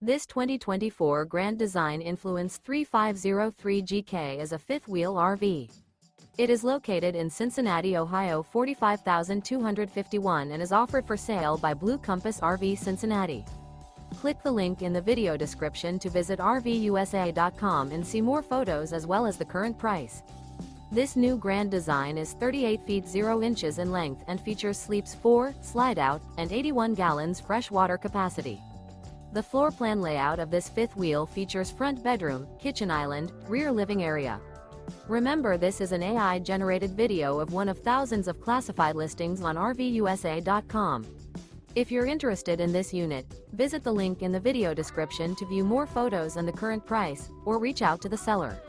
This 2024 Grand Design Influence 3503GK is a fifth-wheel RV. It is located in Cincinnati, Ohio 45251 and is offered for sale by Blue Compass RV Cincinnati. Click the link in the video description to visit RVUSA.com and see more photos as well as the current price. This new Grand Design is 38 feet 0 inches in length and features sleeps 4, slide-out, and 81 gallons fresh water capacity. The floor plan layout of this fifth wheel features front bedroom, kitchen island, rear living area. Remember, this is an AI-generated video of one of thousands of classified listings on RVUSA.com. If you're interested in this unit, visit the link in the video description to view more photos and the current price, or reach out to the seller.